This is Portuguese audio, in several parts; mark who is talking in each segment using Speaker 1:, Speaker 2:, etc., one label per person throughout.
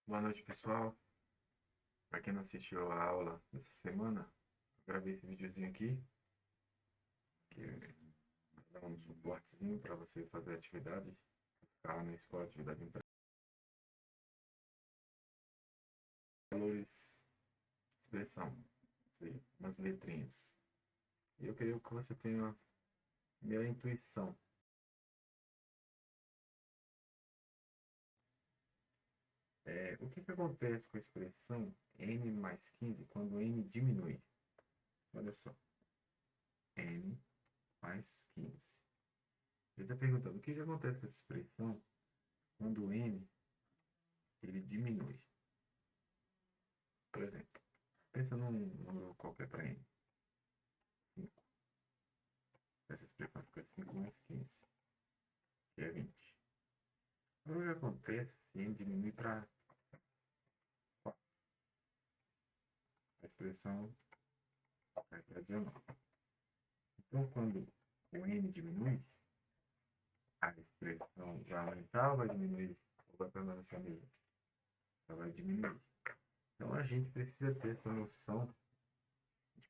Speaker 1: Boa noite, pessoal. Para quem não assistiu a aula dessa semana, eu gravei esse videozinho aqui, que dá um suportezinho para você fazer atividade, buscar na escola atividade em valores, expressão, ou seja, umas letrinhas. E eu queria que você tenha a primeira intuição. O que acontece com a expressão n mais 15 quando n diminui? Olha só, n mais 15. Ele está perguntando o que acontece com essa expressão quando o n ele diminui. Por exemplo, pensa num número qualquer para n. 5. Essa expressão fica 5 mais 15, que é 20. Agora, o que acontece se n diminui para 4? A expressão vai para 19. Então, quando o n diminui, a expressão vai aumentar ou vai diminuir? Ou vai permanecer a mesma? Ela vai diminuir. Então, a gente precisa ter essa noção, do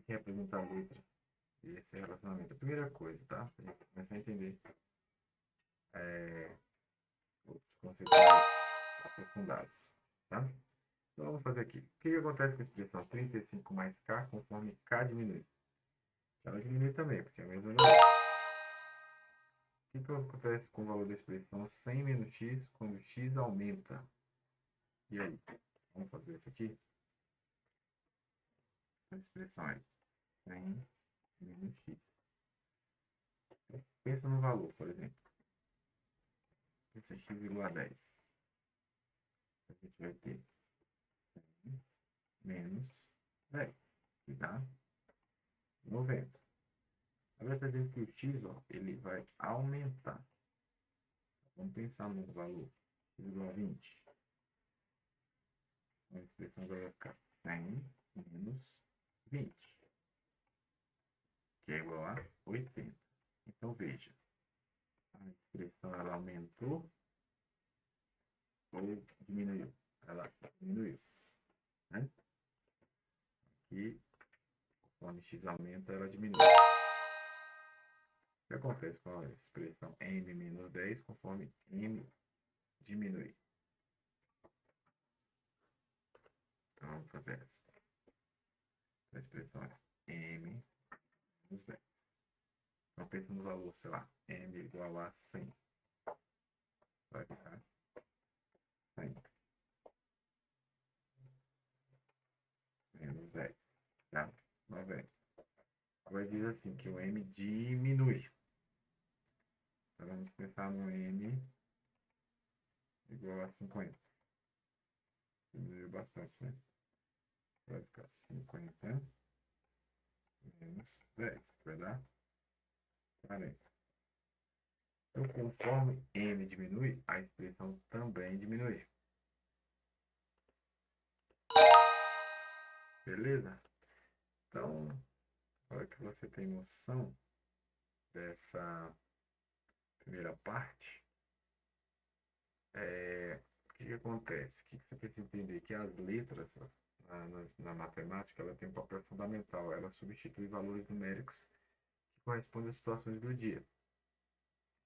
Speaker 1: que representa a letra e esse relacionamento. A primeira coisa, tá? Para a gente começar a entender outros conceitos mais aprofundados, tá? Então vamos fazer aqui. O que acontece com a expressão 35 mais k conforme k diminui? Ela diminui também, porque é a mesma valor. O que acontece com o valor da expressão 100 menos x quando x aumenta? E aí? Vamos fazer isso aqui? A expressão é 100 menos x. Pensa no valor, por exemplo. Pensa x igual a 10. A gente vai ter 100 menos 10, que dá 90. Agora está dizendo que o x, ó, ele vai aumentar. Vamos pensar no valor x igual a 20. A expressão agora vai ficar 100 menos 20, que é igual a 80. Então, veja, a expressão ela aumentou ou diminuiu? Ela diminuiu, né? Aqui, conforme x aumenta, ela diminui. O que acontece com a expressão m menos 10 conforme m diminui? Então, vamos fazer essa. A expressão é m menos 10. Então, pensa no valor, sei lá, m igual a 100. Vai ficar 100 menos 10, tá? 90. Agora diz assim, que o m diminui. Então, vamos pensar no m igual a 50. Diminuiu bastante, né? Vai ficar 50 menos 10, que vai dar 40. Então, conforme m diminui, a expressão também diminui. Beleza? Então, agora que você tem noção dessa primeira parte, o que acontece? O que você precisa entender? Que as letras na matemática ela tem um papel fundamental. Ela substitui valores numéricos que correspondem às situações do dia,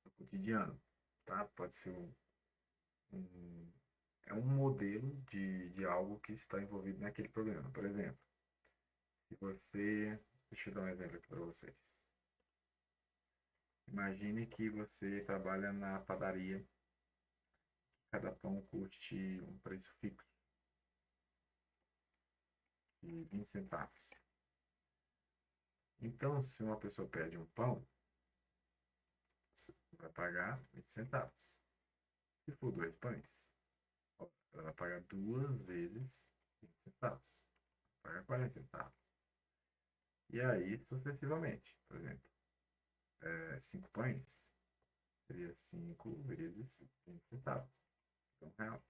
Speaker 1: do cotidiano. Tá? Pode ser um, um modelo de algo que está envolvido naquele problema. Por exemplo, se você. Deixa eu dar um exemplo aqui para vocês. Imagine que você trabalha na padaria, cada pão custe um preço fixo de 20 centavos. Então, se uma pessoa pede um pão, você vai pagar 20 centavos. Se for 2 pães, ela vai pagar 2 vezes 20 centavos. Vai pagar 40 centavos. E aí, sucessivamente. Por exemplo, 5 pães seria 5 vezes 20 centavos. Então, real.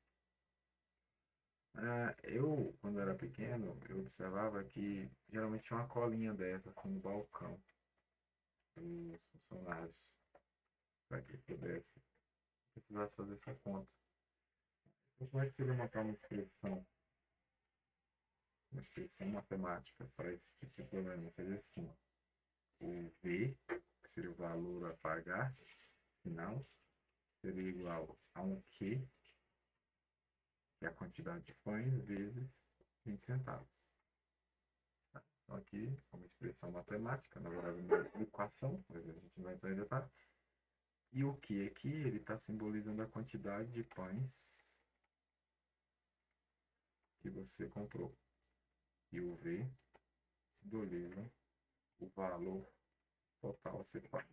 Speaker 1: Eu, quando era pequeno, eu observava que geralmente tinha uma colinha dessa assim no balcão dos funcionários, para que pudesse precisasse fazer essa conta. Então, como é que seria montar uma expressão matemática para esse tipo de problema? Seria assim, o V, que seria o valor a pagar final, seria igual a um Q, que é a quantidade de pães, vezes 20 centavos. Então, aqui é uma expressão matemática, na verdade, uma equação, mas a gente não vai entrar em detalhe. E o Q aqui, ele está simbolizando a quantidade de pães que você comprou. E o V simboliza o valor total a ser pago.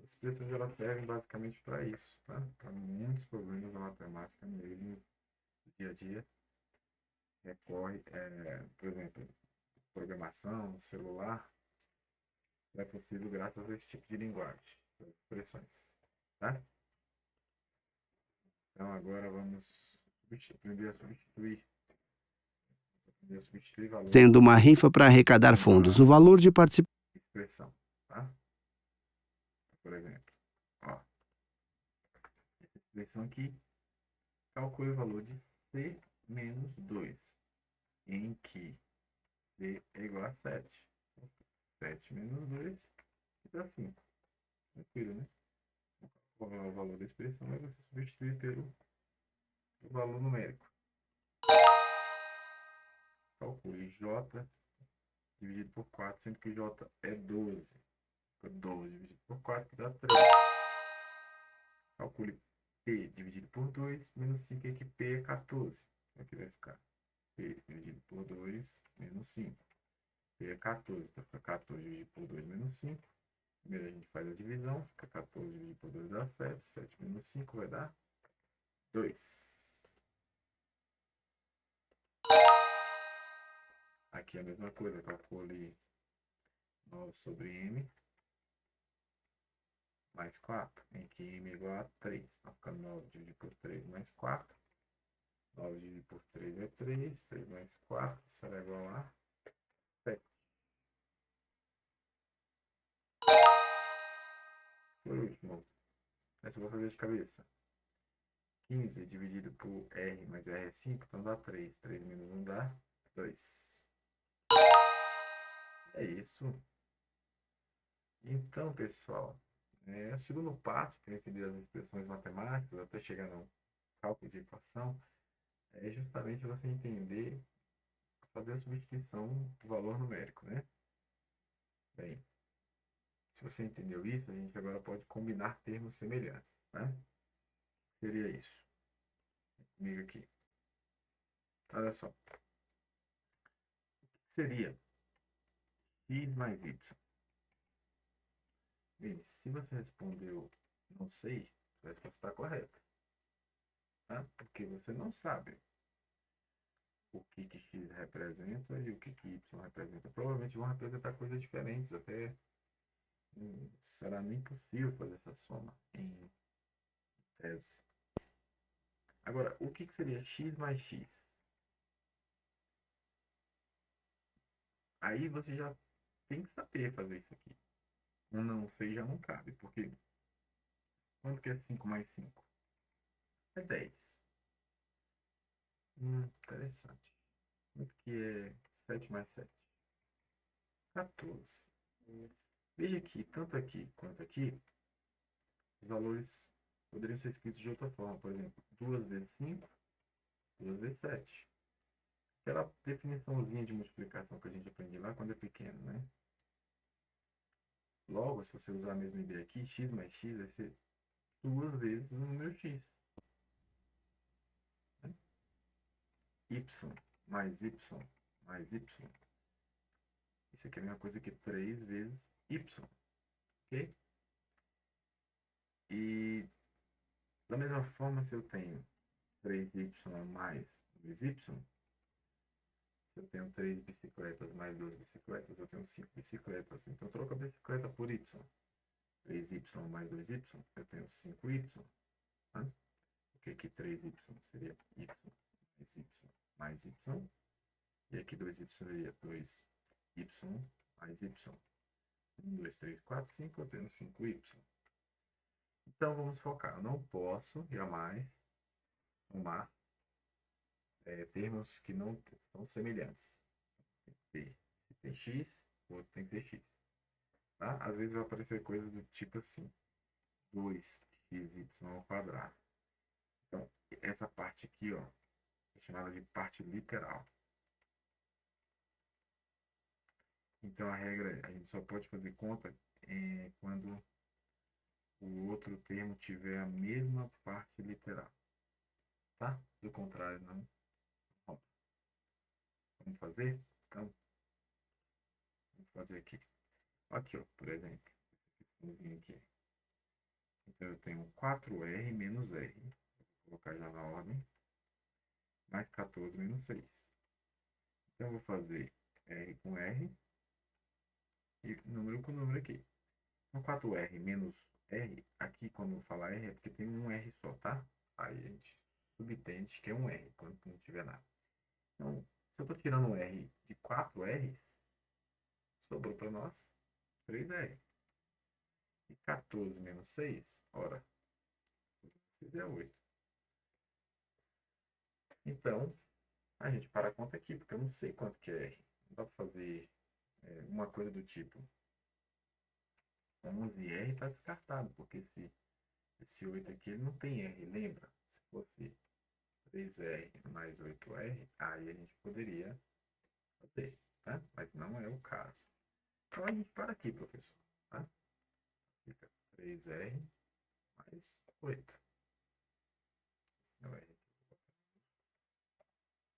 Speaker 1: As expressões elas servem basicamente para isso, tá? Para muitos problemas da matemática mesmo, do dia a dia. Recorre, por exemplo, programação, celular, é possível graças a esse tipo de linguagem, expressões, tá? Então agora vamos aprender a substituir valor
Speaker 2: Sendo uma rifa para arrecadar fundos. O valor de participação.
Speaker 1: expressão, tá? Por exemplo, ó, essa expressão aqui calcule o valor de C menos 2, em que C é igual a 7. 7 menos 2 dá 5. Tranquilo, né? O valor da expressão é você substituir pelo valor numérico. Calcule J dividido por 4, sendo que J é 12. Fica 12 dividido por 4, que dá 3. Calcule P dividido por 2, menos 5, é que P é 14. Aqui vai ficar P dividido por 2, menos 5. P é 14, então fica 14 dividido por 2, menos 5. Primeiro a gente faz a divisão, fica 14 dividido por 2 dá 7. 7 menos 5 vai dar 2. Aqui é a mesma coisa, calcule 9 sobre m mais 4, em que m é igual a 3. Então fica 9 dividido por 3 mais 4. 9 dividido por 3 é 3. 3 mais 4 será igual a 7. Por último, essa eu vou fazer de cabeça. 15 dividido por R, mas R é 5, então dá 3. 3 menos 1 dá 2. É isso. Então, pessoal, o segundo passo para entender as expressões matemáticas, até chegar no cálculo de equação, é justamente você entender, fazer a substituição do valor numérico, né? Bem, se você entendeu isso, a gente agora pode combinar termos semelhantes, né? Seria isso. Comigo aqui. Olha só. O que seria x mais y? Bem, se você respondeu não sei, a resposta está correta, tá? Porque você não sabe o que x representa e o que y representa. Provavelmente vão representar coisas diferentes, até será nem possível fazer essa soma em tese. Agora, o que seria x mais x? Aí você já tem que saber fazer isso aqui. Um não sei já não cabe, porque quanto que é 5 mais 5? É 10. Interessante. Quanto que é 7 mais 7? 14. Veja que, tanto aqui quanto aqui, os valores poderiam ser escritos de outra forma. Por exemplo, 2 vezes 5, 2 vezes 7. Aquela definiçãozinha de multiplicação que a gente aprende lá quando é pequeno, né? Logo, se você usar a mesma ideia aqui, x mais x vai ser 2 vezes o número x. Né? Y mais y mais y. Isso aqui é a mesma coisa que 3 vezes y. Ok? E da mesma forma, se eu tenho 3y mais 2y, se eu tenho 3 bicicletas mais 2 bicicletas, eu tenho 5 bicicletas. Então, eu troco a bicicleta por y. 3y mais 2y, eu tenho 5y. Né? Porque aqui 3y seria y mais y. E aqui 2y seria 2y mais y. 1, 2, 3, 4, 5, eu tenho 5y. Então, vamos focar. Eu não posso jamais somar termos que não são semelhantes. Tem se tem x, o outro tem que ser x. Tá? Às vezes vai aparecer coisas do tipo assim, 2xy ao quadrado. Então, essa parte aqui, ó, é chamada de parte literal. Então, a regra, a gente só pode fazer conta quando o outro termo tiver a mesma parte literal. Tá? Do contrário, não. Ó, vamos fazer? Então, vamos fazer aqui. Aqui, ó, por exemplo. Esse aqui. Então, eu tenho 4R menos R. Vou colocar já na ordem. Mais 14 menos 6. Então, eu vou fazer R com R e número com número aqui. Então, 4R menos R, aqui quando eu falar R é porque tem um R só, tá? Aí a gente subentende que é um R, quando não tiver nada. Então, se eu estou tirando um R de 4 R's, sobrou para nós 3 R. E 14 menos 6, ora, 6 é 8. Então, a gente para a conta aqui, porque eu não sei quanto que é R. Não dá para fazer uma coisa do tipo 11R está descartado, porque esse 8 aqui ele não tem R, lembra? Se fosse 3R mais 8R, aí a gente poderia fazer, tá? Mas não é o caso. Então a gente para aqui, professor, tá? Fica 3R mais 8. Esse é o R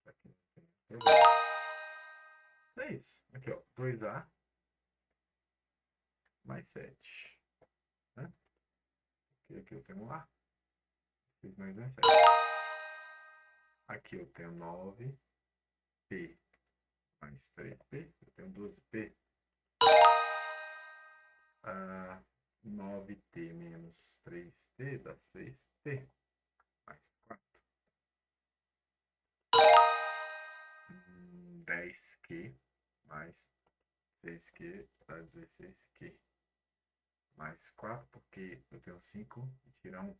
Speaker 1: para que não tenha problema. É isso. Aqui, ó, 2A mais 7. Né? Aqui eu tenho um A. 6 mais 1 é 7. Aqui eu tenho 9P mais 3P. Eu tenho 12P. 9T menos 3T dá 6T mais 4. 10Q mais 6Q dá 16Q mais 4, porque eu tenho 5 e tirar 1.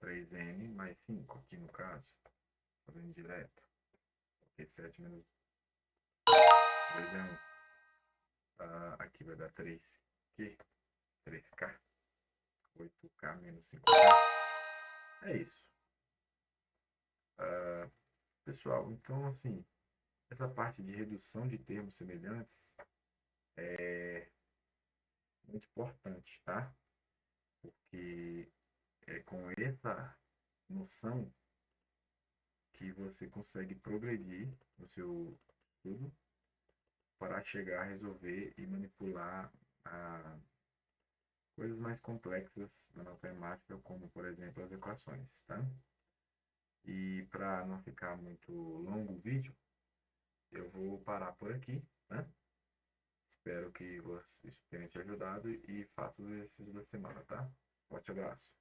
Speaker 1: 3N mais 5 aqui no caso, fazendo direto. Porque 7 menos 2 é 1. Aqui vai dar 3Q, 3K, 8K menos 5K. É isso. Pessoal, então assim, essa parte de redução de termos semelhantes é muito importante, tá? Porque é com essa noção que você consegue progredir no seu estudo para chegar a resolver e manipular coisas mais complexas da matemática, como, por exemplo, as equações, tá? E para não ficar muito longo o vídeo, eu vou parar por aqui, tá? Espero que isso tenha te ajudado e faça os exercícios da semana, tá? Forte abraço.